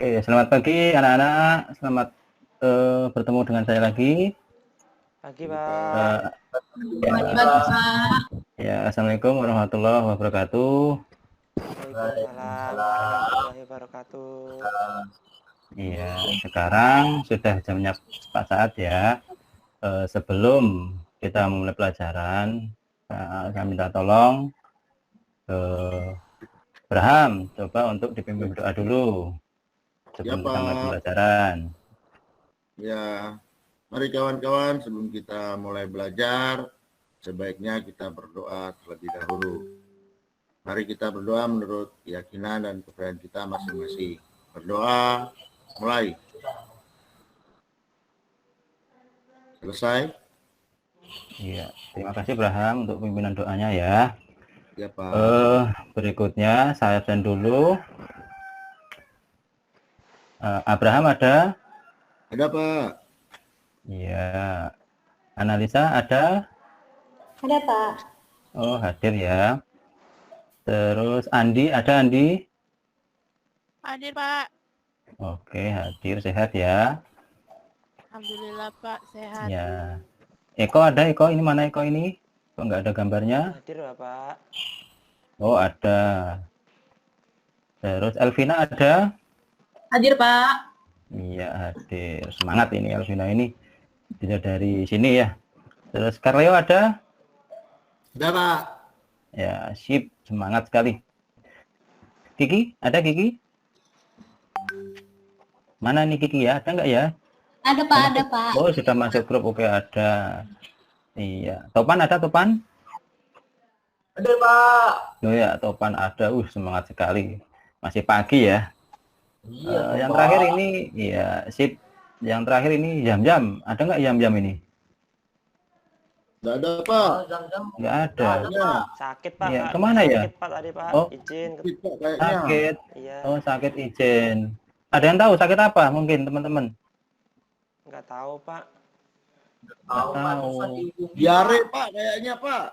Oke, selamat pagi anak-anak. Selamat bertemu dengan saya lagi. Pagi, Pak. Ya, Assalamualaikum warahmatullahi wabarakatuh. Waalaikumsalam warahmatullahi wabarakatuh. Iya, sekarang sudah jamnya Pak Saat ya. Sebelum kita memulai pelajaran, saya minta tolong Abraham, coba untuk dipimpin berdoa dulu sebelum kita mulai pelajaran. Ya, mari kawan-kawan, sebelum kita mulai belajar, sebaiknya kita berdoa terlebih dahulu. Mari kita berdoa menurut keyakinan dan kepercayaan kita masing-masing. Berdoa, mulai. Selesai? Iya, terima kasih Abraham untuk pimpinan doanya ya. Ya, Pak. Berikutnya saya send dulu. Abraham ada? Ada, Pak. Iya. Analisa ada? Ada, Pak. Oh, hadir ya. Terus Andi, ada Andi? Hadir, Pak. Oke, hadir, sehat ya. Alhamdulillah, Pak, sehat. Ya. Eko ada, Eko? Ini mana Eko ini? Kok nggak ada gambarnya? Hadir, Bapak. Oh, ada. Terus Elvina ada? Hadir, Pak. Iya, hadir. Semangat ini Elvina ini. Tidak dari sini ya. Terus Karleo ada? Ada, Pak. Ya, sip. Semangat sekali. Kiki? Ada Kiki? Mana nih Kiki ya? Ada nggak ya? Ada, Pak. Ada, Pak. Oh, sudah masuk grup. Oke, ada. Iya. Topan ada, Topan? Ada, Pak. Oh ya, Topan ada. Semangat sekali. Masih pagi ya. Iya, Yang terakhir ini, iya, sip. Yang terakhir ini jam-jam. Ada nggak jam-jam ini? Nggak ada, Pak. Nggak ada. Sakit, Pak. Iya, kemana ya? Sakit, Pak, tadi, Pak. Oh. Izin. Sakit. Iya. Oh, sakit izin. Ada yang tahu sakit apa mungkin teman-teman? Nggak tahu, Pak. Nggak tahu. Diare, Pak, kayaknya, Pak.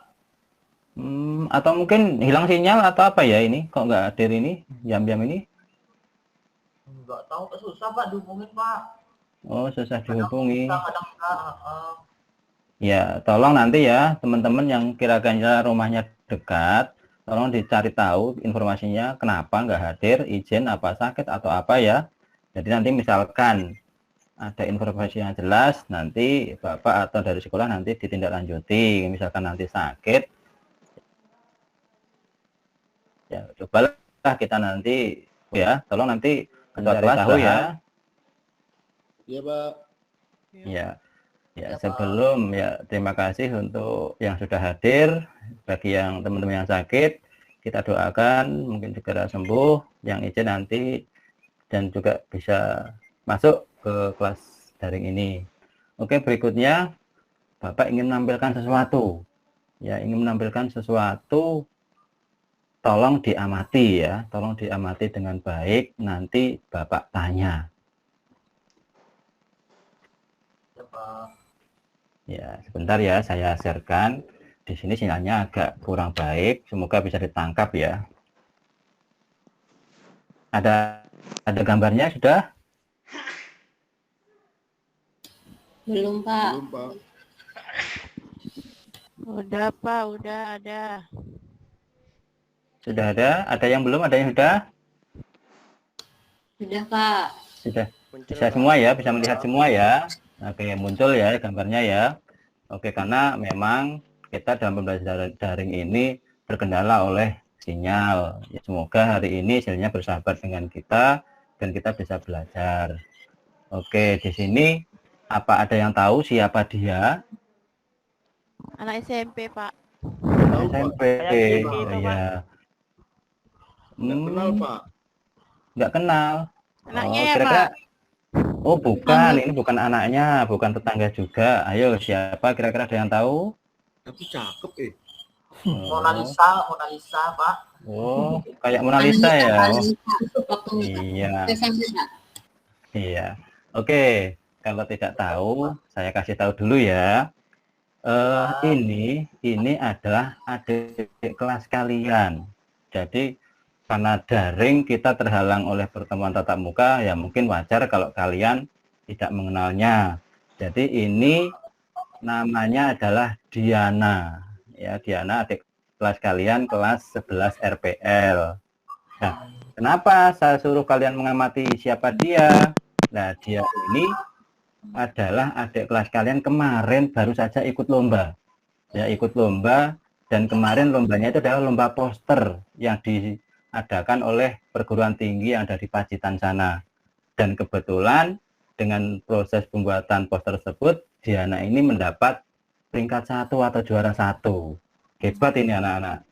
Atau mungkin hilang sinyal atau apa ya ini? Kok nggak hadir ini? Jam-jam ini? Nggak tahu, Pak, susah Pak dihubungin, Pak. Oh, susah dihubungi. Kadang enggak. Ya, tolong nanti ya teman-teman yang kira-kira rumahnya dekat, tolong dicari tahu informasinya kenapa nggak hadir, izin apa sakit atau apa ya. Jadi nanti misalkan ada informasi yang jelas, nanti Bapak atau dari sekolah nanti ditindaklanjuti. Misalkan nanti sakit, ya cobalah kita nanti ya, tolong nanti cari tahu ya. Iya, Pak. Ya. Ya, sebelum ya terima kasih untuk yang sudah hadir. Bagi yang teman-teman yang sakit, kita doakan mungkin segera sembuh, yang izin nanti dan juga bisa masuk ke kelas daring ini. Oke, berikutnya Bapak ingin menampilkan sesuatu. Ya, ingin menampilkan sesuatu, tolong diamati ya, tolong diamati dengan baik, nanti Bapak tanya. Ya, Pak. Ya, sebentar ya, saya sharekan. Di sini sinyalnya agak kurang baik, semoga bisa ditangkap ya. Ada gambarnya sudah? Belum, Pak. Belum, Pak. Udah, Pak, udah ada. Sudah ada? Ada yang belum? Ada yang sudah? Sudah, Pak. Sudah. Muncul, Bisa Pak. semua ya, bisa melihat semua ya. Oke, muncul ya gambarnya ya. Oke, karena memang kita dalam pembelajaran daring ini terkendala oleh sinyal. Ya, semoga hari ini sinyalnya bersahabat dengan kita dan kita bisa belajar. Oke, di sini apa ada yang tahu siapa dia? Anak SMP, Pak. SMP. Kayak Kiki itu, Pak. Ya. Nggak kenal, Pak. Nggak kenal. Anaknya Oh, ya, kira-kira Pak? Oh, bukan, ini bukan anaknya, bukan tetangga juga. Ayo, siapa kira-kira ada yang tahu? Tapi cakep, Mona Lisa, Pak. Oh, kayak Mona Lisa ya. Oh, Waktu iya, SMP, Pak. iya. Oke, kalau tidak tahu, saya kasih tahu dulu ya. Ini adalah adik kelas kalian. Jadi karena daring kita terhalang oleh pertemuan tatap muka, ya mungkin wajar kalau kalian tidak mengenalnya. Jadi ini namanya adalah Diana. Ya, Diana adik kelas kalian kelas 11 RPL. Nah, kenapa saya suruh kalian mengamati siapa dia? Nah, dia ini adalah adik kelas kalian kemarin baru saja ikut lomba. Ya, ikut lomba, dan kemarin lombanya itu adalah lomba poster yang diadakan oleh perguruan tinggi yang ada di Pacitan sana. Dan kebetulan dengan proses pembuatan poster tersebut, Diana ini mendapat peringkat 1 atau juara 1. Hebat ini anak-anak.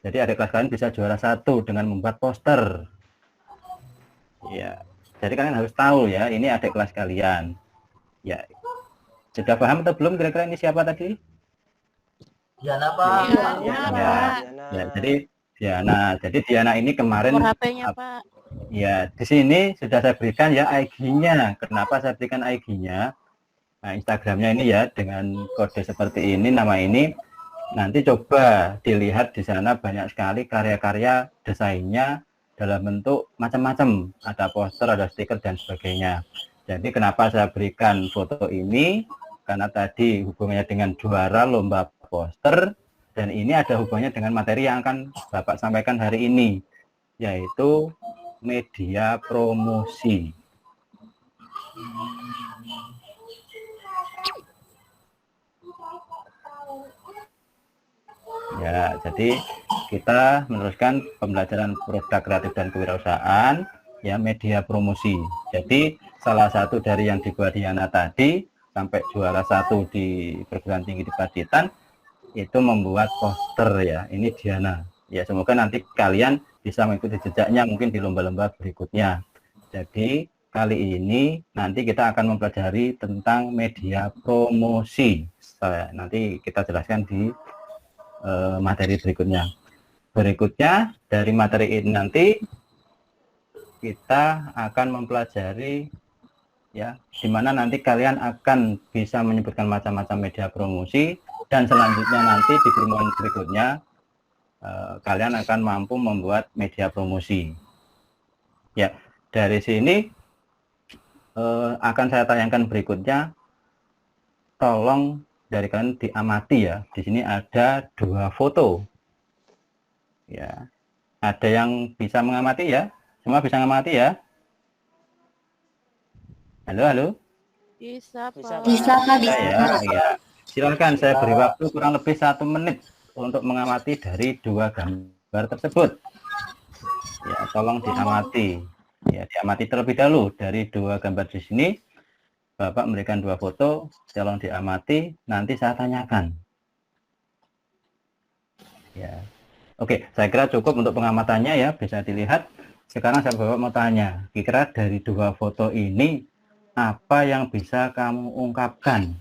Jadi adik kelas kalian bisa juara 1 dengan membuat poster. Ya, jadi kalian harus tahu ya, ini adik kelas kalian. Ya, sudah paham atau belum kira-kira ini siapa tadi? Diana, Pak. Diana, Ya, Pak. ya, jadi Diana ini kemarin Nomor HP-nya, Pak. ya di sini sudah saya berikan ya IG-nya. Kenapa saya berikan IG-nya? Nah, Instagramnya ini ya dengan kode seperti ini, nama ini. Nanti coba dilihat di sana banyak sekali karya-karya desainnya dalam bentuk macam-macam. Ada poster, ada stiker dan sebagainya. Jadi kenapa saya berikan foto ini? Karena tadi hubungannya dengan juara lomba poster, dan ini ada hubungannya dengan materi yang akan Bapak sampaikan hari ini, yaitu media promosi. Ya, jadi kita meneruskan pembelajaran produk kreatif dan kewirausahaan, ya, media promosi. Jadi salah satu dari yang dibuat Diana tadi sampai juara 1 di perguruan tinggi di Pacitan itu membuat poster ya. Ini Diana. Ya, semoga nanti kalian bisa mengikuti jejaknya mungkin di lomba-lomba berikutnya. Jadi kali ini nanti kita akan mempelajari tentang media promosi. Nanti kita jelaskan di materi berikutnya. Berikutnya dari materi ini nanti kita akan mempelajari ya, di mana nanti kalian akan bisa menyebutkan macam-macam media promosi, dan selanjutnya nanti di pertemuan berikutnya kalian akan mampu membuat media promosi. Ya, dari sini akan saya tayangkan berikutnya. Tolong dari kalian diamati ya. Di sini ada 2 foto. Ya, ada yang bisa mengamati ya? Semua bisa mengamati ya? Halo. Bisa, Bisa, Pak. Bisa, Pak, bisa. Ya. Silakan, saya beri waktu kurang lebih 1 menit untuk mengamati dari 2 gambar tersebut. Ya, tolong diamati. Ya, diamati terlebih dahulu dari 2 gambar di sini. Bapak memberikan 2 foto, tolong diamati. Nanti saya tanyakan. Ya, oke. Saya kira cukup untuk pengamatannya ya. Bisa dilihat. Sekarang saya Bapak mau tanya. Kira-kira dari 2 foto ini apa yang bisa kamu ungkapkan?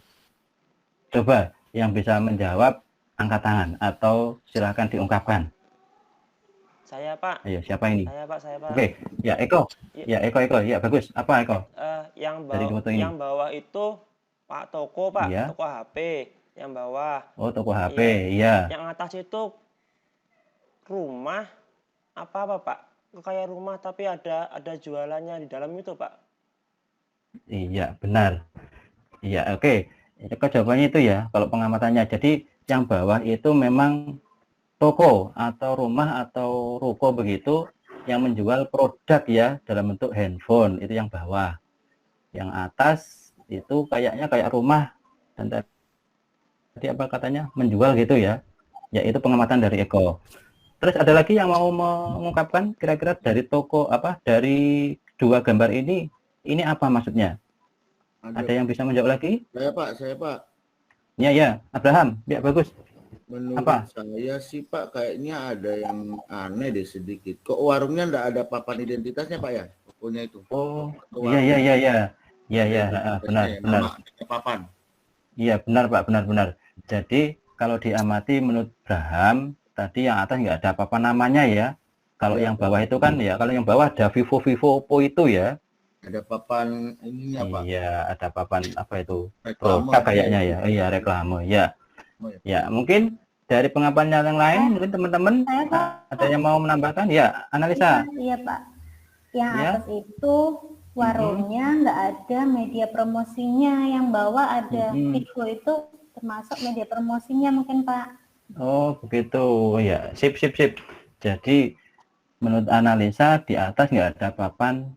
Coba yang bisa menjawab angkat tangan atau silahkan diungkapkan. Saya, Pak. Ayo, siapa ini? Saya, Pak. Oke, ya Eko. Ya Eko. Ya bagus. Apa Eko? Dari foto ini. Yang bawah itu Pak toko, Pak. Iya. Toko HP. Yang bawah. Oh, toko HP. Iya. Yang atas itu rumah apa, Pak? Kayak rumah tapi ada jualannya di dalam itu, Pak. Iya, benar. Iya, oke. Eko jawabannya itu ya, kalau pengamatannya. Jadi yang bawah itu memang toko atau rumah atau ruko begitu yang menjual produk ya dalam bentuk handphone, itu yang bawah. Yang atas itu kayaknya kayak rumah, dan tadi apa katanya menjual gitu ya. Ya, itu pengamatan dari Eko. Terus ada lagi yang mau mengungkapkan kira-kira dari toko apa, dari 2 gambar ini apa maksudnya? Ada yang bisa menjawab lagi? Saya Pak. Ya, Abraham. Ya, bagus. Menurut Apa? saya sih Pak, kayaknya ada yang aneh deh sedikit. Kok warungnya enggak ada papan identitasnya Pak ya? Tokonya itu. Oh, Warung iya. Benar. Nama papan. Iya, benar Pak, benar. Jadi kalau diamati menurut Abraham, tadi yang atas nggak ada apa-apa namanya ya. Kalau yang bawah itu kan ya, kalau yang bawah ada Vivo, Oppo itu ya. Ada papan ininya Pak. Iya, ada papan apa itu? Reklame. Produk kayaknya ya. Iya, reklame. Ya. Oh, ya. Ya, mungkin Dari pengamatan yang lain, mungkin teman-teman Saya, Pak. ada yang mau menambahkan? Ya, analisa. Iya, Pak. Yang Ya. atas itu warungnya nggak ada media promosinya, yang bawah ada Vigo itu termasuk media promosinya mungkin, Pak. Oh, begitu. Ya, sip. Jadi, menurut analisa di atas nggak ada papan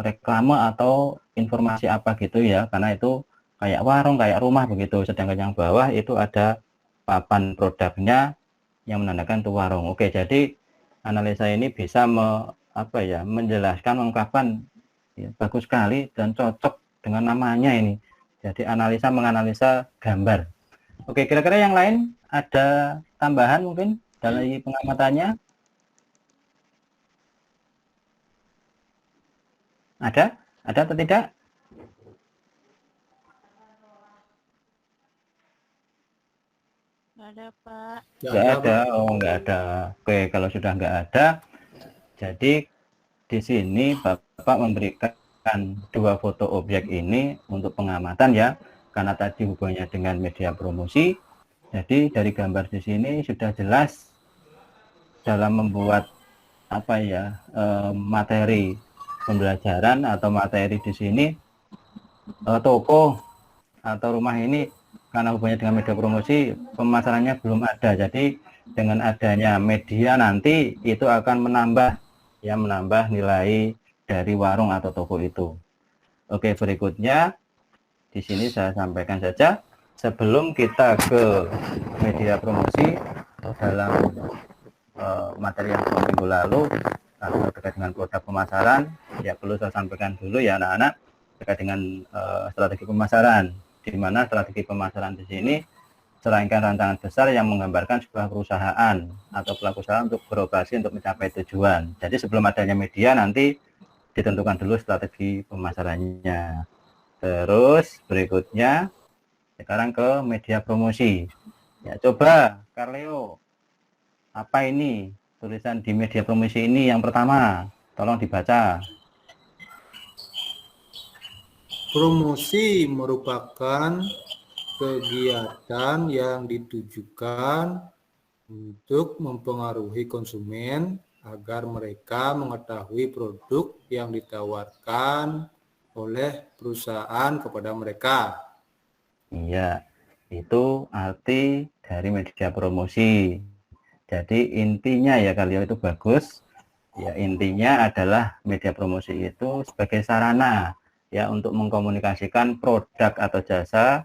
reklame atau informasi apa gitu ya, karena itu kayak warung, kayak rumah begitu. Sedangkan yang bawah itu ada papan produknya yang menandakan itu warung. Oke, jadi analisa ini bisa menjelaskan, mengungkapkan ya, bagus sekali dan cocok dengan namanya ini. Jadi analisa menganalisa gambar. Oke, kira-kira yang lain ada tambahan mungkin dari pengamatannya? Ada atau tidak? Nggak ada, Pak. Nggak ada. Oh, nggak ada. Oke, kalau sudah nggak ada, jadi di sini Bapak memberikan 2 foto objek ini untuk pengamatan ya, karena tadi hubungannya dengan media promosi. Jadi dari gambar di sini sudah jelas dalam membuat materi pembelajaran atau materi di sini toko atau rumah ini karena hubungannya dengan media promosi pemasarannya belum ada. Jadi dengan adanya media nanti itu akan menambah nilai dari warung atau toko itu. Oke, berikutnya di sini saya sampaikan saja sebelum kita ke media promosi dalam materi yang 2 minggu lalu atau terkait dengan produk pemasaran, ya perlu saya sampaikan dulu ya anak-anak terkait dengan strategi pemasaran, di mana strategi pemasaran di sini serangkaian rancangan besar yang menggambarkan sebuah perusahaan atau pelaku usaha untuk beroperasi untuk mencapai tujuan. Jadi sebelum adanya media nanti ditentukan dulu strategi pemasarannya. Terus berikutnya sekarang ke media promosi. Ya, coba Carleo, apa ini tulisan di media promosi ini yang pertama? Tolong dibaca. Promosi merupakan kegiatan yang ditujukan untuk mempengaruhi konsumen agar mereka mengetahui produk yang ditawarkan oleh perusahaan kepada mereka. Iya, itu arti dari media promosi. Jadi intinya ya kalian itu bagus. Ya, intinya adalah media promosi itu sebagai sarana ya untuk mengkomunikasikan produk atau jasa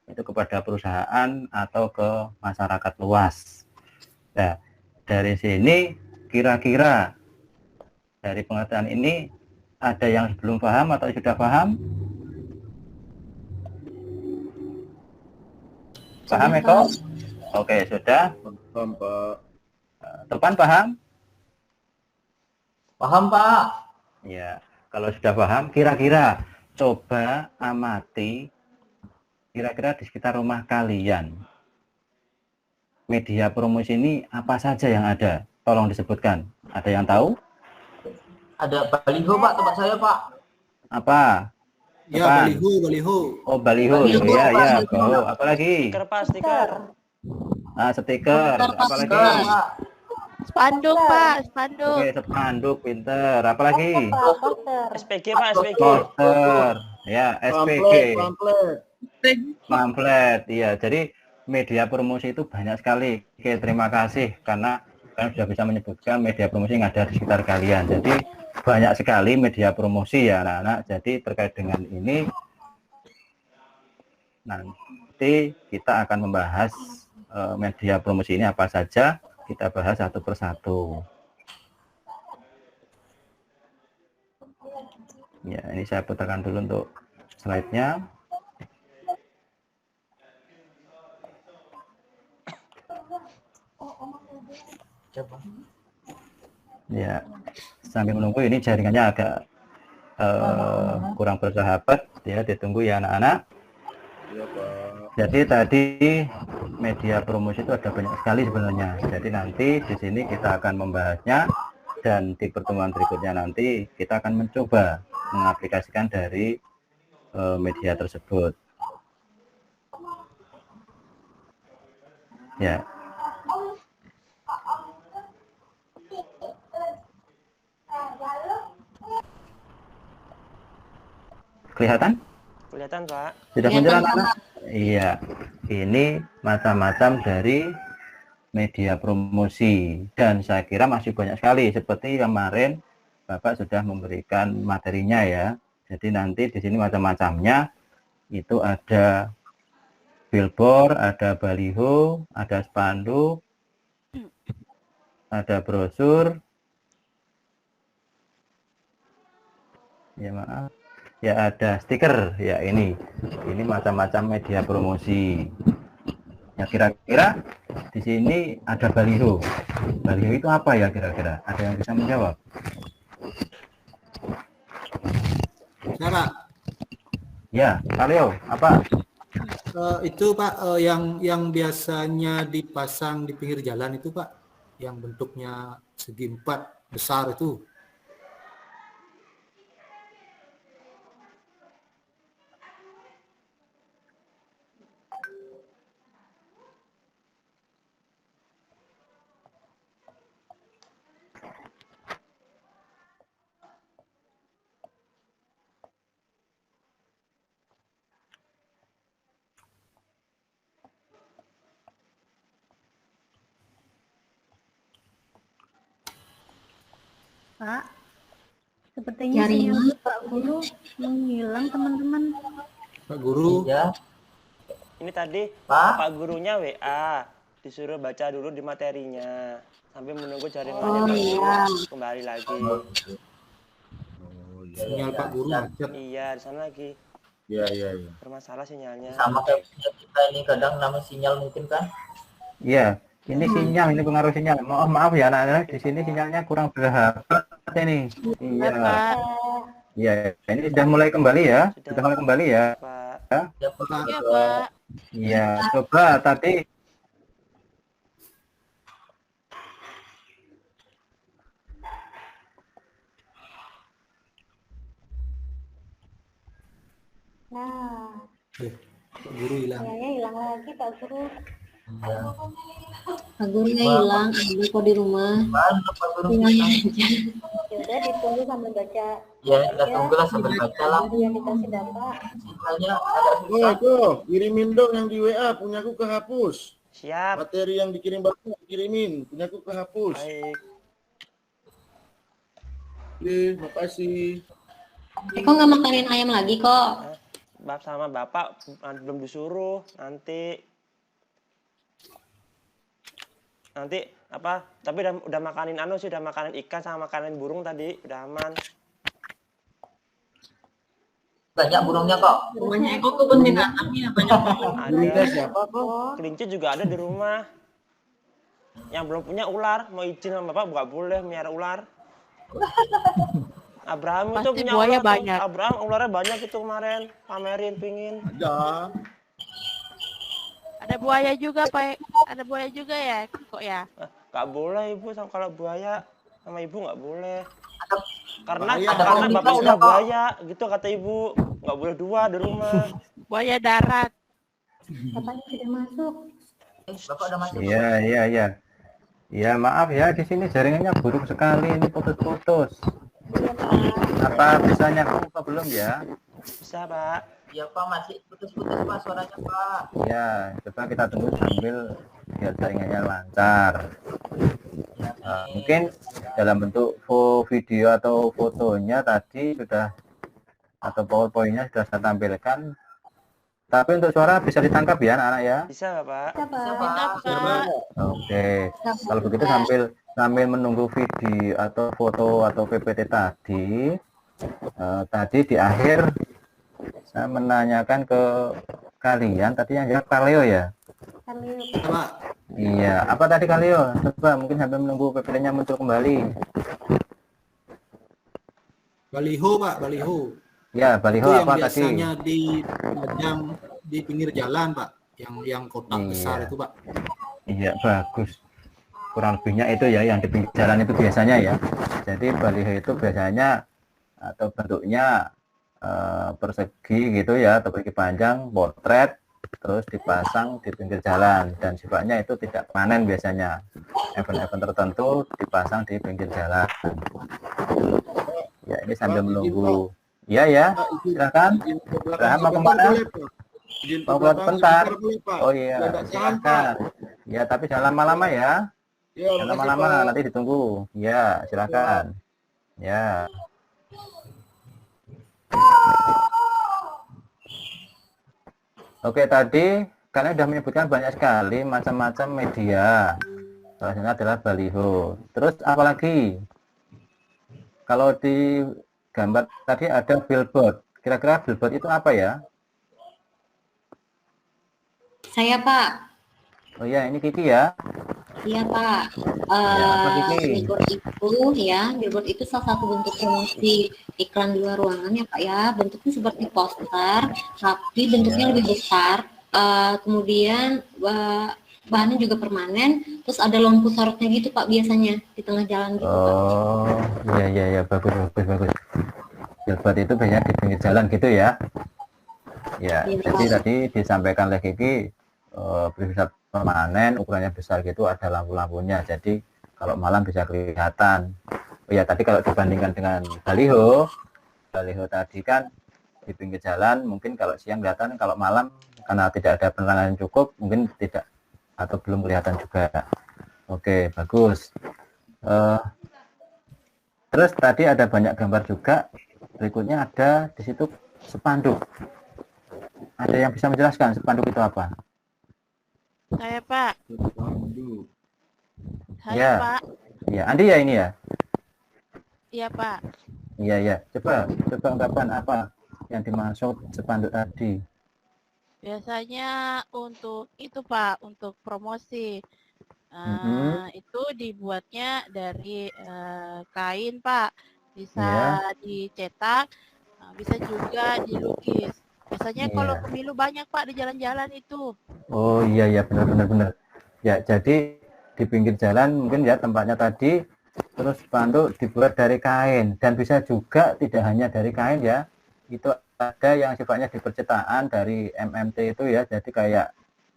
itu kepada perusahaan atau ke masyarakat luas. Nah, dari sini kira-kira dari pengertian ini ada yang belum paham atau sudah paham? Paham Eko? Oke, sudah. Paham, Pak. Topan paham? Paham, Pak. Ya, kalau sudah paham, kira-kira coba amati kira-kira di sekitar rumah kalian. Media promosi ini apa saja yang ada? Tolong disebutkan. Ada yang tahu? Ada baliho, Pak, tempat saya, Pak. Apa? Ya, Topan? baliho. Oh, baliho. Baliho, Ya, Pak. ya. Oh, apa lagi? Stiker, Pak, stiker. Ah, stiker. Apa lagi? Pak. Spanduk, Pak. Spanduk. Oke, spanduk, pinter. Apa lagi? Poster. SPG, Pak, SPG. Poster. Ya, SPG. Pamflet. Pamflet. Iya, jadi media promosi itu banyak sekali. Oke, terima kasih karena kalian sudah bisa menyebutkan media promosi yang ada di sekitar kalian. Jadi banyak sekali media promosi ya anak-anak. Jadi terkait dengan ini nanti kita akan membahas media promosi ini apa saja. Kita bahas satu persatu. Ya, ini saya putarkan dulu untuk slide-nya. Ya, sambil menunggu ini jaringannya agak kurang bersahabat ya, ditunggu ya anak-anak. Ya, Pak. Jadi tadi media promosi itu ada banyak sekali sebenarnya. Jadi nanti di sini kita akan membahasnya dan di pertemuan berikutnya nanti kita akan mencoba mengaplikasikan dari media tersebut. Ya. Kelihatan? Kelihatan, Pak. Sudah muncul anak-anak? Iya. Ini macam-macam dari media promosi dan saya kira masih banyak sekali seperti kemarin Bapak sudah memberikan materinya ya. Jadi nanti di sini macam-macamnya itu ada billboard, ada baliho, ada spanduk, ada brosur. Ya maaf. Ya ada stiker ya ini macam-macam media promosi. Ya kira-kira di sini ada baliho. Baliho itu apa ya kira-kira? Ada yang bisa menjawab? Saya Pak, Ya, baliho apa? itu Pak yang biasanya dipasang di pinggir jalan itu Pak, yang bentuknya segi empat besar itu. Pak, sepertinya sinyal Pak Guru menghilang teman-teman. Pak Guru, Iya, Ini tadi Pak. Pak gurunya WA, disuruh baca dulu di materinya sambil menunggu jaringannya Pak Guru kembali lagi. Oh iya. sinyal Pak Guru macet. Iya, di sana lagi Iya. bermasalah sinyalnya. Sama kayak punya kita ini kadang namanya sinyal mungkin kan. Iya, ini sinyal, ini pengaruh sinyal. Maaf ya anak-anak, di sini sinyalnya kurang bersahabat ini. Ya, Iya. Pak. Iya, ini sudah mulai kembali ya. Sudah mulai kembali ya. Pak. Ya, Pak. Ya, Pak. Iya, coba tadi Nah, Pak Guru hilang. kayaknya hilang lagi Pak Guru. Iya. Pak gurunya hilang, ada kok di rumah. Mana Pak Guru? Yaudah ditunggu sambil baca Ya, kita tunggulah sambil baca lah. yang dikasih data. Sinyalnya agak Oh susah. itu, kirimin dong yang di WA, punyaku kehapus. Siap. Materi yang dikirim Bapak kirimin, punyaku kehapus. Baik. Oke, makasih. Kok nggak makanin ayam lagi kok? Bab sama Bapak belum disuruh nanti apa? Tapi udah makanin udah makanin ikan sama makanin burung tadi, udah aman. Banyak burungnya kok. Rumahnya Eko kebun binatangnya banyak. Berita Ada. siapa kok? Kelinci juga ada di rumah. Yang belum punya ular, mau izin sama Bapak nggak boleh miara ular. Abraham itu Pasti punya buaya ular tuh. banyak. Abraham ularnya banyak itu kemarin, pamerin pingin. Ada. Ada buaya juga, Pak. Ada buaya juga ya, kok ya? Nggak boleh Ibu kalau buaya sama Ibu nggak boleh. Karena Bahaya. karena Ada Bapak komunitasnya, udah Pak. buaya, gitu kata Ibu. Nggak boleh dua di rumah. Buaya darat. Bapaknya sudah masuk. Bapak udah masuk. iya. Ya maaf ya, di sini jaringannya buruk sekali, ini putus-putus. Iya Pak. Apa bisa nyambung apa belum ya? Bisa Pak. Ya Pak, masih putus-putus Pak suaranya Pak. Ya, coba kita tunggu sambil biar jaringannya lancar. Mungkin dalam bentuk video atau fotonya tadi sudah atau PowerPoint-nya sudah saya tampilkan. Tapi untuk suara bisa ditangkap ya anak-anak ya. Bisa Pak. Bisa Bisa Pak. Pak. Pak. Oke. Kalau begitu sambil menunggu video atau foto atau PPT tadi, tadi di akhir saya menanyakan ke kalian, tadi yang jawab Kaleo ya? Kaleo. Pak, Iya, apa tadi Kaleo? Coba mungkin sambil menunggu PPT-nya muncul kembali. baliho Pak, baliho. Ya, baliho Itu yang apa tadi? biasanya dipajang di pinggir jalan Pak, yang kotak Iya. besar itu Pak. Iya, bagus. Kurang lebihnya itu ya, yang di pinggir jalan itu biasanya ya. Jadi baliho itu biasanya atau bentuknya persegi gitu ya, atau persegi panjang, potret terus dipasang di pinggir jalan, dan sifatnya itu tidak panen biasanya. Event-event tertentu dipasang di pinggir jalan. Ya, ini sambil menunggu. Iya ya, Pak, silakan. izin ke belakang Silakan mau sebentar kemana? boleh, Pak? Izin ke Mau keluar belakang sebentar. sebentar boleh, Pak? Oh iya, Nggak sampah. silakan. Ya, tapi jangan lama-lama ya. Ya, Jangan makasih, lama-lama, Pak. nanti ditunggu. Ya, silakan. Ya. Oke, tadi kalian sudah menyebutkan banyak sekali macam-macam media. Salah satunya adalah baliho. Terus apa lagi? Kalau di gambar tadi ada billboard. Kira-kira billboard itu apa ya? Saya Pak. Oh ya, ini Kiki ya. Iya Pak. Ya, apa Kiki? Billboard itu salah satu bentuk promosi iklan di luar ruangan ya Pak ya. Bentuknya seperti poster, tapi bentuknya Ya. lebih besar. Kemudian bahannya juga permanen, terus ada lampu sorotnya gitu Pak biasanya di tengah jalan gitu Pak. Oh, iya, bagus. Billboard itu biasanya di pinggir jalan gitu ya. Ya, Iya, jadi Pak. tadi disampaikan oleh Kiki, bisa permanen, ukurannya besar gitu, ada lampu-lampunya. Jadi kalau malam bisa kelihatan. Oh ya, tadi kalau dibandingkan dengan baliho tadi kan di pinggir jalan, mungkin kalau siang kelihatan, kalau malam karena tidak ada penerangan yang cukup, mungkin tidak atau belum kelihatan juga. Oke, bagus. Terus tadi ada banyak gambar juga. Berikutnya ada di situ spanduk. Ada yang bisa menjelaskan spanduk itu apa? Saya Pak. Spanduk. Saya Ya. Pak. Ya, Andi ya ini ya. Iya Pak. Iya. Coba ungkapkan apa yang dimaksud spanduk tadi. Biasanya untuk itu Pak, untuk promosi. Itu dibuatnya dari kain Pak. Bisa dicetak, bisa juga dilukis. Biasanya kalau Iya. pemilu banyak Pak di jalan-jalan itu. Oh iya, benar. Ya, jadi di pinggir jalan mungkin ya tempatnya tadi, terus spanduk dibuat dari kain, dan bisa juga tidak hanya dari kain ya. Itu ada yang sifatnya di percetakan dari MMT itu ya, jadi kayak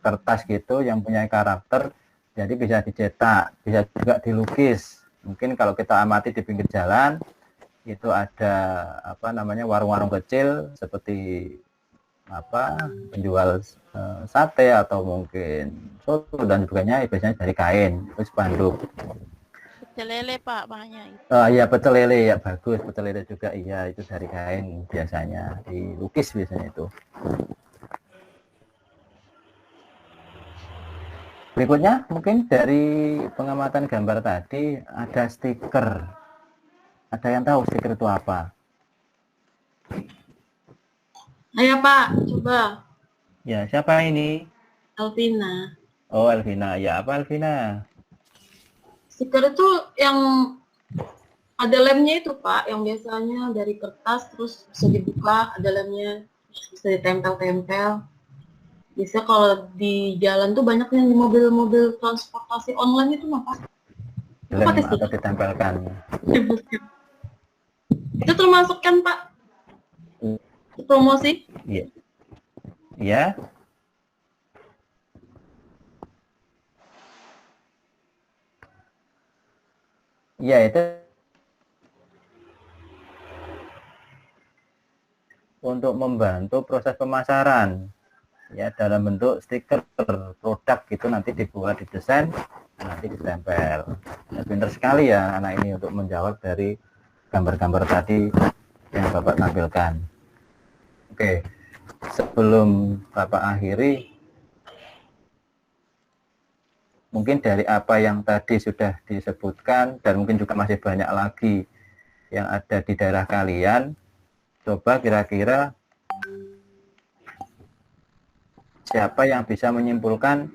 kertas gitu yang punya karakter, jadi bisa dicetak, bisa juga dilukis. Mungkin kalau kita amati di pinggir jalan itu ada warung-warung kecil seperti penjual sate atau mungkin soto dan sebagainya, biasanya dari kain, itu spanduk. Pecel lele Pak banyak itu. Iya, pecel lele ya, bagus. Pecel lele juga iya, itu dari kain biasanya, dilukis biasanya itu. Berikutnya mungkin dari pengamatan gambar tadi ada stiker. Ada yang tahu stiker itu apa? Ayo Pak, coba. Ya, siapa ini? Alvina. Oh, Elvina. Ya, apa Elvina? Stiker itu yang ada lemnya itu Pak, yang biasanya dari kertas terus bisa dibuka, ada lemnya, bisa ditempel-tempel. Biasa kalau di jalan tuh banyak yang di mobil-mobil transportasi online itu mah Pak. Lem atau ditempelkan? Itu termasuk kan Pak? Promosi? Iya. Ya. Ya, itu untuk membantu proses pemasaran ya, dalam bentuk stiker produk gitu, nanti dibuat, didesain, nanti ditempel. Ya, pintar sekali ya anak ini untuk menjawab dari gambar-gambar tadi yang Bapak tampilkan. Oke, sebelum Bapak akhiri, mungkin dari apa yang tadi sudah disebutkan dan mungkin juga masih banyak lagi yang ada di daerah kalian, coba kira-kira siapa yang bisa menyimpulkan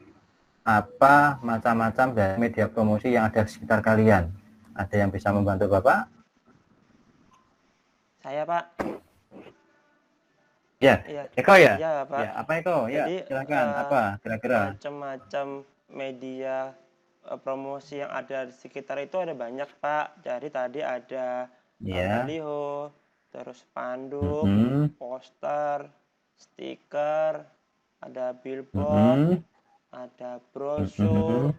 apa macam-macam dari media promosi yang ada di sekitar kalian? Ada yang bisa membantu Bapak? Saya Pak. Ya, Iya. Eko ya? Iya Pak. Ya, apa Eko? Ya, Jadi, silakan. Apa kira-kira? Macam-macam media promosi yang ada di sekitar itu ada banyak Pak. Jadi tadi ada baliho, terus spanduk, poster, stiker, ada billboard, ada brosur,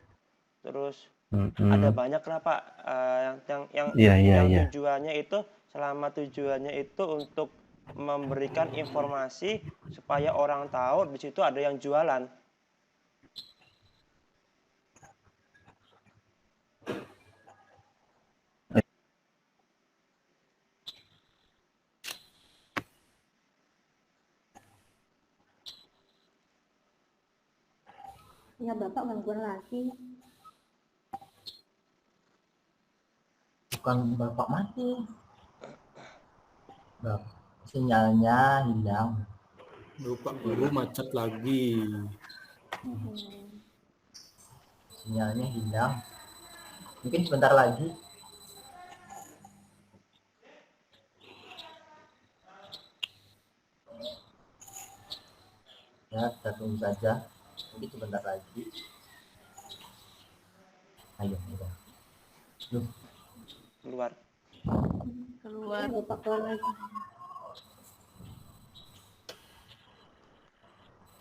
terus ada banyak lah Pak, yang tujuannya itu, selama tujuannya itu untuk memberikan informasi supaya orang tahu di situ ada yang jualan. Ya Bapak gangguan lagi. Bukan Bapak mati. Sinyalnya hilang. Pak Guru macet lagi. Sinyalnya hilang. Mungkin sebentar lagi. Ya, kita tunggu saja. Mungkin sebentar lagi. Ayo, udah. Keluar. Keluar. Bapak keluar lagi.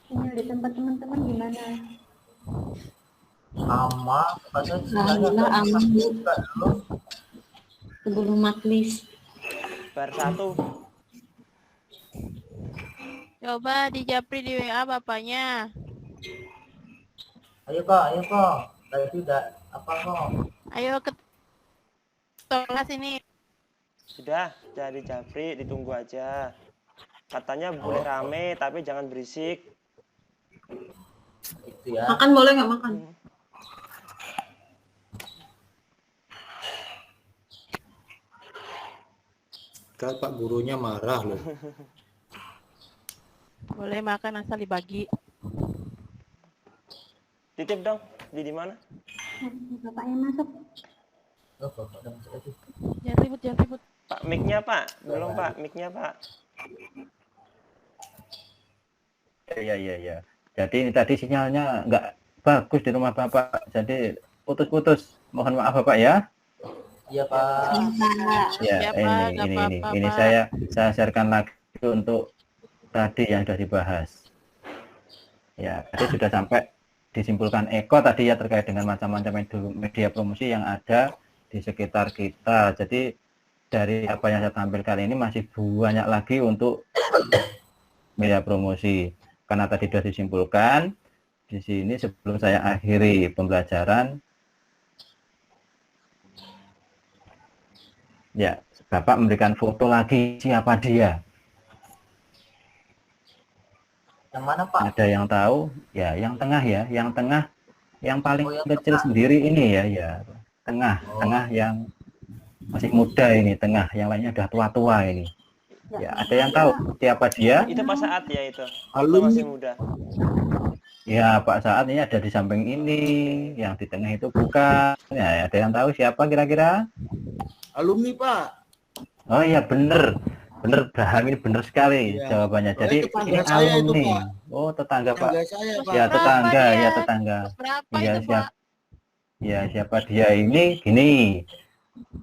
Sinyal di tempat teman-teman gimana? Sama, Alhamdulillah aman Bu. Sebelum matlis. Bar 1. Coba di japri di WA bapaknya. Ayo kok. Tadi udah apa kok? Ayo ke kelas ini. Sudah, jadi japri, ditunggu aja. Katanya boleh rame, tapi jangan berisik. Itu ya. Makan boleh nggak makan? Kan Pak Gurunya marah loh. Boleh makan asal dibagi. Titip dong, di mana? Bapaknya masuk. Oh, Bapak udah masuk lagi. Jangan ribut. Pak, mic-nya Pak. Belum Pak, mic-nya Pak. Iya. Jadi ini tadi sinyalnya nggak bagus di rumah Bapak. Jadi putus-putus. Mohon maaf Bapak ya. Iya Pak. Ya, ini saya sharekan lagi untuk tadi yang sudah dibahas. Ya, tadi sudah sampai disimpulkan Eko tadi ya terkait dengan macam-macam media promosi yang ada di sekitar kita. Jadi dari apa yang saya tampilkan ini masih banyak lagi untuk media promosi. Karena tadi sudah disimpulkan di sini sebelum saya akhiri pembelajaran. Ya, Bapak memberikan foto lagi siapa dia. Yang mana Pak? Ada yang tahu? Ya, yang tengah ya, yang tengah, yang paling kecil sendiri ini ya. Tengah yang masih muda ini, tengah, yang lainnya udah tua-tua ini. Ya, ada yang tahu siapa dia? Itu Pak Saat ya itu. Alumni. Masih muda. Ya, Pak Saat ini ada di samping ini, yang di tengah itu bukan. Ya, ada yang tahu siapa kira-kira? Alumni Pak. Oh iya, bener Braham ini bener sekali Ya. jawabannya. Jadi ini saya itu, alumni. Pak. Oh, tetangga Pak. Saya, Pak. Ya, tetangga, Berapa ya dia? tetangga. Berapa Iya, itu Pak? siapa dia ini? Gini.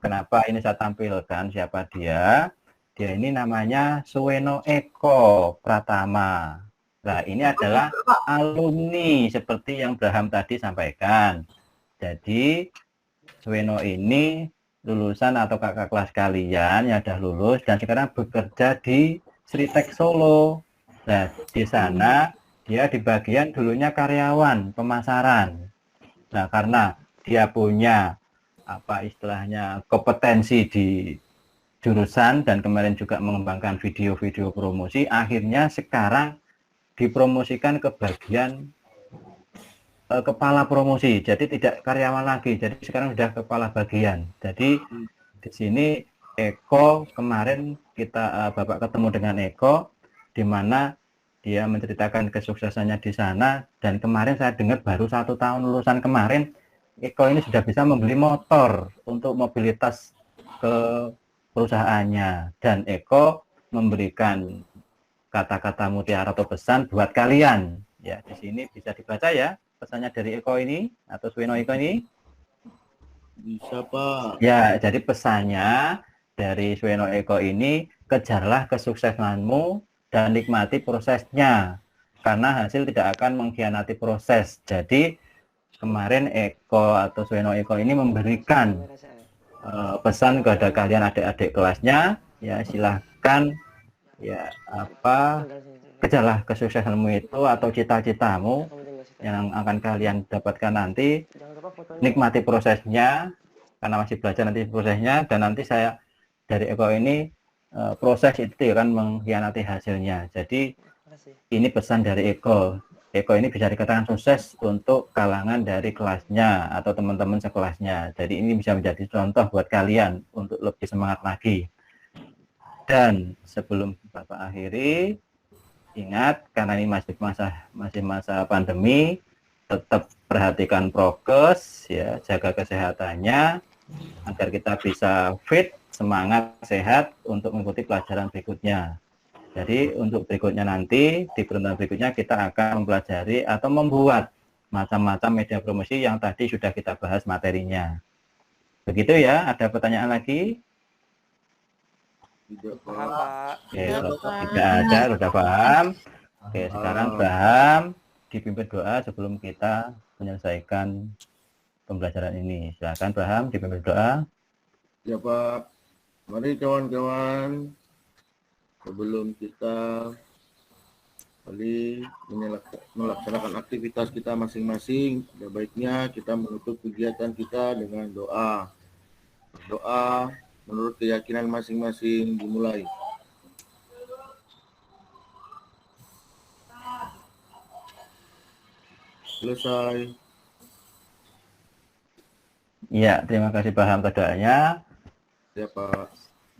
Kenapa ini saya tampilkan siapa dia? Dia ini namanya Suweno Eko Pratama. Nah, ini adalah alumni seperti yang Braham tadi sampaikan. Jadi Suweno ini lulusan atau kakak kelas kalian yang sudah lulus dan sekarang bekerja di Sritek Solo. Nah, di sana dia di bagian dulunya karyawan pemasaran. Nah, karena dia punya apa istilahnya kompetensi di jurusan dan kemarin juga mengembangkan video-video promosi, akhirnya sekarang dipromosikan ke bagian kepala promosi. Jadi tidak karyawan lagi, jadi sekarang sudah kepala bagian. Jadi di sini Eko kemarin kita Bapak ketemu dengan Eko di mana dia menceritakan kesuksesannya di sana, dan kemarin saya dengar baru 1 tahun lulusan kemarin Eko ini sudah bisa membeli motor untuk mobilitas ke perusahaannya, dan Eko memberikan kata-kata mutiara atau pesan buat kalian. Ya, di sini bisa dibaca ya pesannya dari Eko ini atau Suweno Eko ini. Bisa Pak. Ya, jadi pesannya dari Suweno Eko ini, kejarlah kesuksesanmu dan nikmati prosesnya. karena hasil tidak akan mengkhianati proses. Jadi kemarin Eko atau Sueno Eko ini memberikan pesan kepada kalian adik-adik kelasnya, ya silahkan ya kejarlah kesuksesanmu itu atau cita-citamu yang akan kalian dapatkan nanti, nikmati prosesnya karena masih belajar nanti prosesnya, dan nanti saya dari Eko ini proses itu akan mengkhianati hasilnya. Jadi ini pesan dari Eko. Eko ini bisa dikatakan sukses untuk kalangan dari kelasnya atau teman-teman sekelasnya. Jadi ini bisa menjadi contoh buat kalian untuk lebih semangat lagi. Dan sebelum Bapak akhiri, ingat karena ini masih masa pandemi, tetap perhatikan prokes, ya, jaga kesehatannya agar kita bisa fit, semangat, sehat untuk mengikuti pelajaran berikutnya. Jadi untuk berikutnya nanti, di pertemuan berikutnya kita akan mempelajari atau membuat macam-macam media promosi yang tadi sudah kita bahas materinya. Begitu ya, ada pertanyaan lagi? Paham, Pak. Oke, tidak ada, sudah paham. Oke, sekarang Braham dipimpin doa sebelum kita menyelesaikan pembelajaran ini. Silakan Braham dipimpin doa. Ya Pak, mari kawan-kawan, sebelum kita melaksanakan aktivitas kita masing-masing, ada baiknya kita menutup kegiatan kita dengan doa. Doa menurut keyakinan masing-masing dimulai. Selesai. Ya, terima kasih Braham doanya. Ya Pak.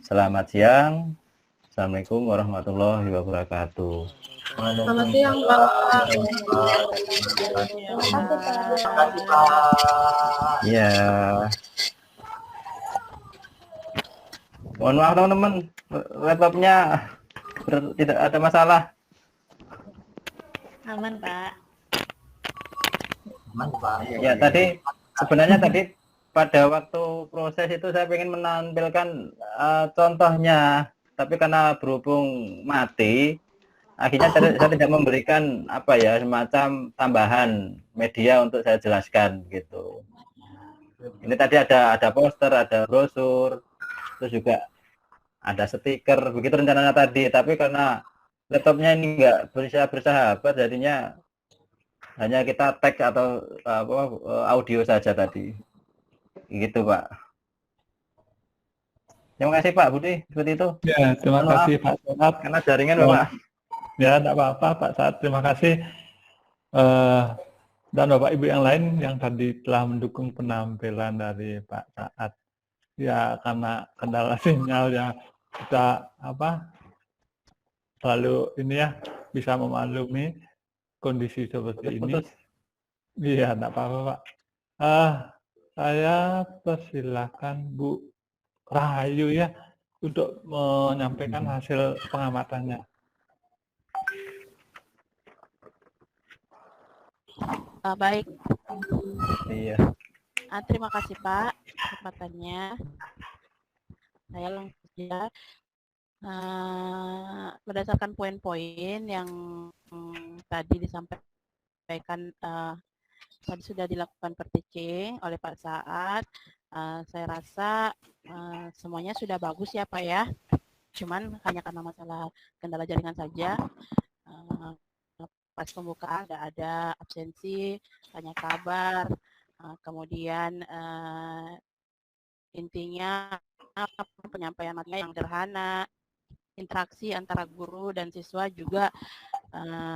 Selamat siang. Assalamualaikum warahmatullahi wabarakatuh. Selamat siang, Pak. Ya. Mohon maaf teman-teman, laptopnya tidak ada masalah. Aman, Pak. Ya, sebenarnya tadi pada waktu proses itu saya ingin menampilkan contohnya, tapi karena berhubung mati, akhirnya saya tidak memberikan semacam tambahan media untuk saya jelaskan gitu. Ini tadi ada poster, ada brosur, terus juga ada stiker, begitu rencananya tadi, tapi karena laptopnya ini nggak bersahabat, jadinya hanya kita tag atau audio saja tadi. Gitu, Pak. Terima kasih Pak Budi, seperti itu. Ya, terima kasih Pak Saad. Karena jaringan Bapak. Ya, tidak apa-apa Pak Saad, terima kasih. Dan Bapak Ibu yang lain yang tadi telah mendukung penampilan dari Pak Saad. Ya, karena kendala sinyal yang kita selalu ini ya bisa memaklumi kondisi seperti ini. Iya, tidak apa-apa Pak. Saya persilahkan Bu Rahayu ya untuk menyampaikan hasil pengamatannya. Baik. Iya. Terima kasih Pak kesempatannya. Saya langsung saja. Berdasarkan poin-poin yang tadi disampaikan, tadi sudah dilakukan per-teaching oleh Pak Saad. Saya rasa semuanya sudah bagus ya Pak ya. Cuman hanya karena masalah kendala jaringan saja. Pas pembukaan ada absensi, tanya kabar, kemudian intinya penyampaian materi yang sederhana, interaksi antara guru dan siswa juga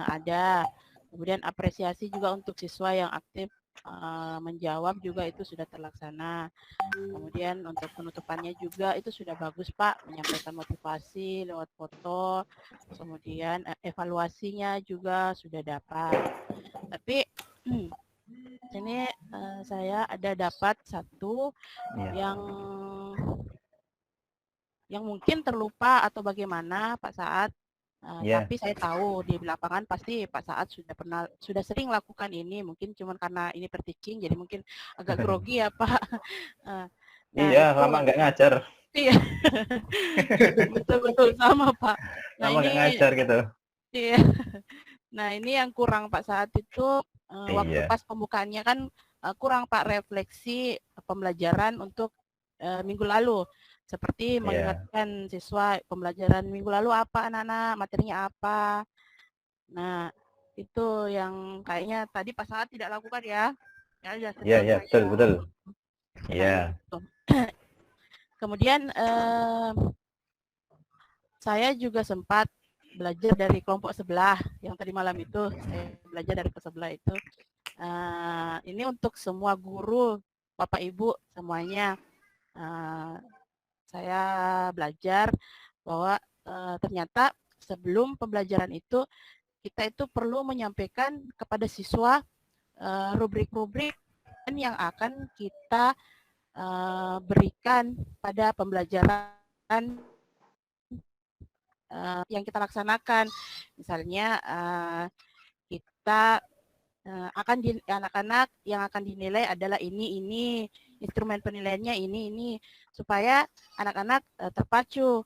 ada. Kemudian apresiasi juga untuk siswa yang aktif menjawab juga itu sudah terlaksana. Kemudian untuk penutupannya juga itu sudah bagus Pak, menyampaikan motivasi lewat foto. Kemudian evaluasinya juga sudah dapat. Tapi ini saya ada dapat satu yang mungkin terlupa atau bagaimana Pak Saad. Tapi saya tahu di lapangan pasti Pak Saad sudah sering lakukan ini, mungkin cuma karena ini per-teaching jadi mungkin agak grogi ya Pak. Iya, lama nggak ngajar. Iya, betul-betul sama Pak. Lama nggak ngajar gitu. Iya, Nah, ini yang kurang Pak saat itu waktu Iya. pas pembukaannya kan kurang Pak refleksi pembelajaran untuk minggu lalu. Seperti Iya. mengingatkan siswa pembelajaran minggu lalu apa anak-anak, materinya apa. Nah, itu yang kayaknya tadi Pak Saat tidak lakukan ya. Ya, Iya, cerita iya, betul, saya. betul. Nah, Iya. itu. Kemudian saya juga sempat belajar dari kelompok sebelah yang tadi malam itu. Saya belajar dari kelompok sebelah itu. Ini untuk semua guru, Bapak Ibu semuanya. Saya belajar bahwa ternyata sebelum pembelajaran itu kita itu perlu menyampaikan kepada siswa rubrik-rubrik yang akan kita berikan pada pembelajaran yang kita laksanakan. Misalnya kita akan anak-anak yang akan dinilai adalah ini, instrumen penilaiannya ini, supaya anak-anak terpacu.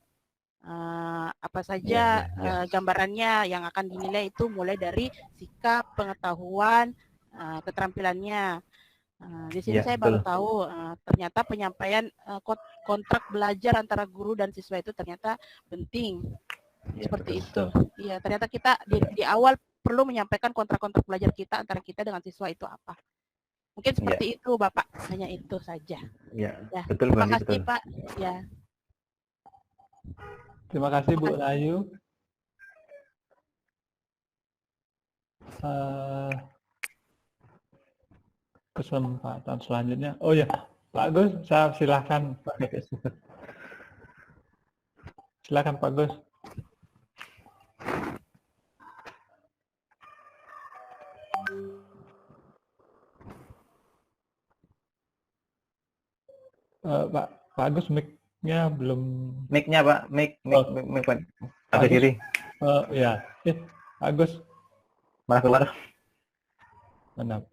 Apa saja gambarannya yang akan dinilai itu mulai dari sikap, pengetahuan, keterampilannya. Di sini saya baru tahu ternyata penyampaian kontrak belajar antara guru dan siswa itu ternyata penting. Seperti itu. Iya, ternyata kita di awal perlu menyampaikan kontrak-kontrak belajar kita antara kita dengan siswa itu apa. Mungkin seperti itu Bapak, hanya itu saja. Ya, ya. Betul, Terima kasih betul. Pak. Ya. Terima kasih Bu Rayu. Kesempatan selanjutnya. Oh ya, Pak Gus, saya silakan. Silakan Pak Gus. Pak Agus mic-nya belum. Mic-nya Pak, mic agak kiri. Ya, Pak Agus. Malah keluar. Mana?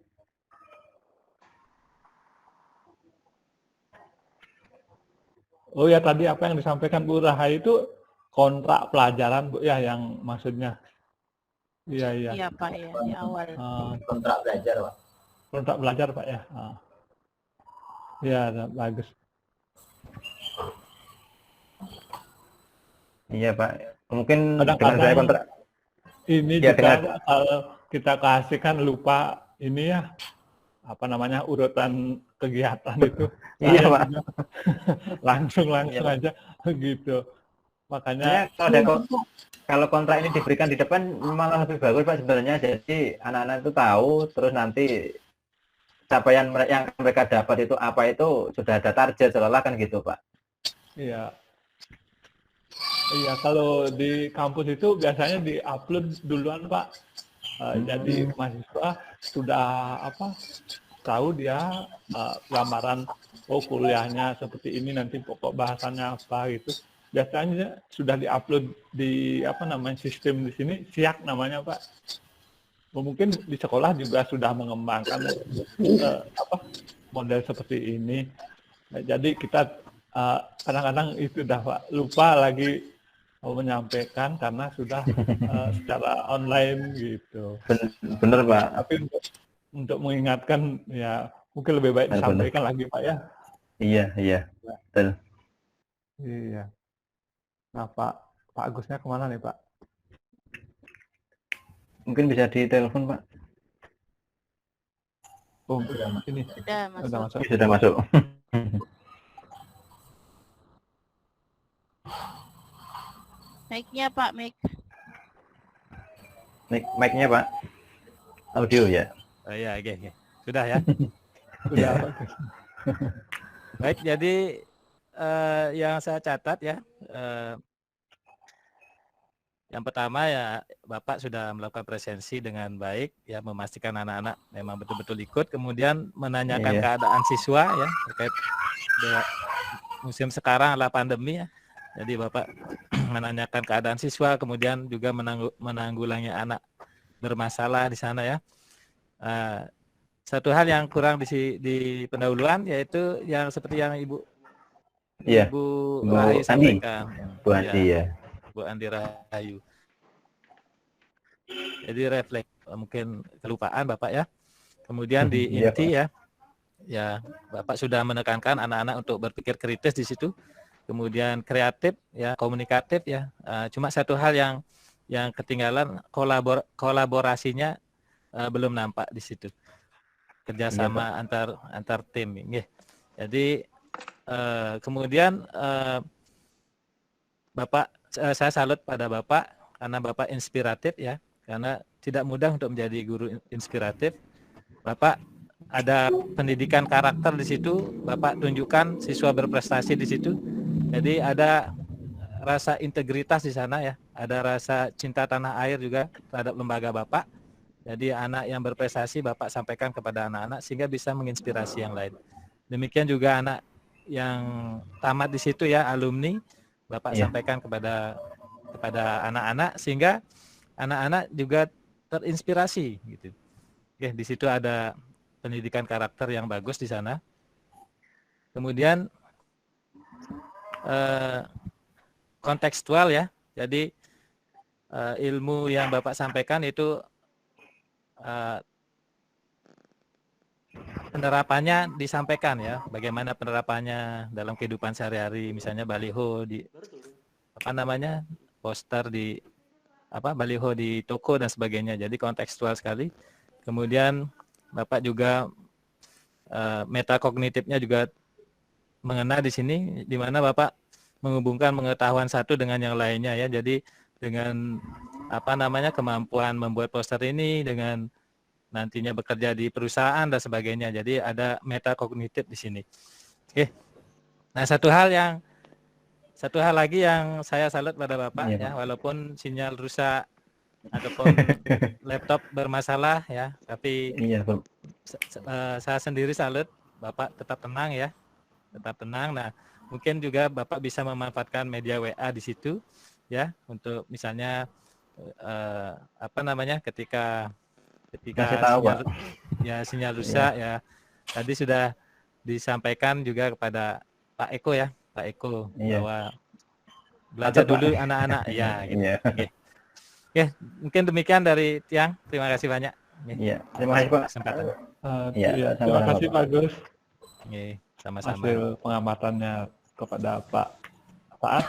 Oh ya, tadi apa yang disampaikan Bu Rahayu itu kontrak pelajaran Bu ya, yang maksudnya. Iya, iya. Iya Pak ya, di awal. Kontrak belajar Pak. Kontrak belajar Pak ya. Iya, bagus. Iya Pak, mungkin kadang-kadang saya kontrak. Ini ya, juga kalau kita kasihkan lupa ini ya, apa namanya, urutan kegiatan itu. Iya Pak. langsung aja gitu. Makanya kalau kontrak ini diberikan di depan malah lebih bagus Pak sebenarnya. Jadi anak-anak itu tahu, terus nanti capaian yang mereka dapat itu apa itu sudah ada target seolah kan gitu Pak. Iya. Iya, kalau di kampus itu biasanya di-upload duluan Pak. Jadi mahasiswa sudah tahu dia gambaran kuliahnya seperti ini, nanti pokok bahasannya apa gitu. Biasanya sudah di-upload di sistem di sini, SIAK namanya Pak. Mungkin di sekolah juga sudah mengembangkan model seperti ini. Nah, jadi kita kadang-kadang itu dah Pak, lupa lagi menyampaikan karena sudah secara online gitu. Bener Pak. Tapi untuk mengingatkan ya mungkin lebih baik disampaikan lagi Pak ya. Iya, betul. Iya. Nah Pak Agusnya kemana nih Pak? Mungkin bisa ditelepon Pak. Oh, ini sudah masuk. Mic-nya Pak, mic-nya Pak. Audio ya. Oh iya, oke. Sudah ya. Sudah. Baik, jadi yang saya catat ya, yang pertama ya Bapak sudah melakukan presensi dengan baik ya, memastikan anak-anak memang betul-betul ikut, kemudian menanyakan keadaan siswa ya terkait musim sekarang adalah pandemi ya. Jadi Bapak menanyakan keadaan siswa, kemudian juga menanggulangi anak bermasalah di sana ya. Satu hal yang kurang di pendahuluan yaitu yang seperti yang Ibu Rahayu sampaikan. Bu Andi ya. Bu Andi Rahayu. Jadi refleks, mungkin kelupaan Bapak ya. Kemudian di inti ya, Bapak sudah menekankan anak-anak untuk berpikir kritis di situ. Kemudian kreatif ya, komunikatif ya. Cuma satu hal yang ketinggalan, kolaborasinya belum nampak di situ. Kerjasama antar tim. Jadi kemudian Bapak, saya salut pada Bapak karena Bapak inspiratif ya, karena tidak mudah untuk menjadi guru inspiratif. Bapak ada pendidikan karakter di situ, Bapak tunjukkan siswa berprestasi di situ. Jadi ada rasa integritas di sana ya, ada rasa cinta tanah air juga terhadap lembaga Bapak. Jadi anak yang berprestasi Bapak sampaikan kepada anak-anak sehingga bisa menginspirasi yang lain. Demikian juga anak yang tamat di situ ya, alumni, Bapak sampaikan kepada anak-anak sehingga anak-anak juga terinspirasi gitu. Oke, di situ ada pendidikan karakter yang bagus di sana. Kemudian kontekstual ya. Jadi ilmu yang Bapak sampaikan itu penerapannya disampaikan ya, bagaimana penerapannya dalam kehidupan sehari-hari, misalnya baliho di poster di baliho di toko dan sebagainya. Jadi kontekstual sekali. Kemudian Bapak juga metakognitifnya juga mengena di sini, di mana Bapak menghubungkan pengetahuan satu dengan yang lainnya ya. Jadi dengan kemampuan membuat poster ini dengan nantinya bekerja di perusahaan dan sebagainya. Jadi ada metakognitif di sini. Oke. Nah, satu hal lagi yang saya salut pada Bapak ya, walaupun sinyal rusak ataupun laptop bermasalah ya, tapi saya sendiri salut Bapak tetap tenang ya. Tetap tenang. Nah, mungkin juga Bapak bisa memanfaatkan media WA di situ ya, untuk misalnya ketika sinyal rusak ya. Tadi sudah disampaikan juga kepada Pak Eko ya, Pak Eko bahwa belajar dulu anak-anak ya gitu. Oke, mungkin demikian dari Tiang. Terima kasih banyak. Iya, terima kasih Pak. Kesempatan. Terima kasih Pak Gus. Sama-sama. Hasil pengamatannya kepada Pak Saat.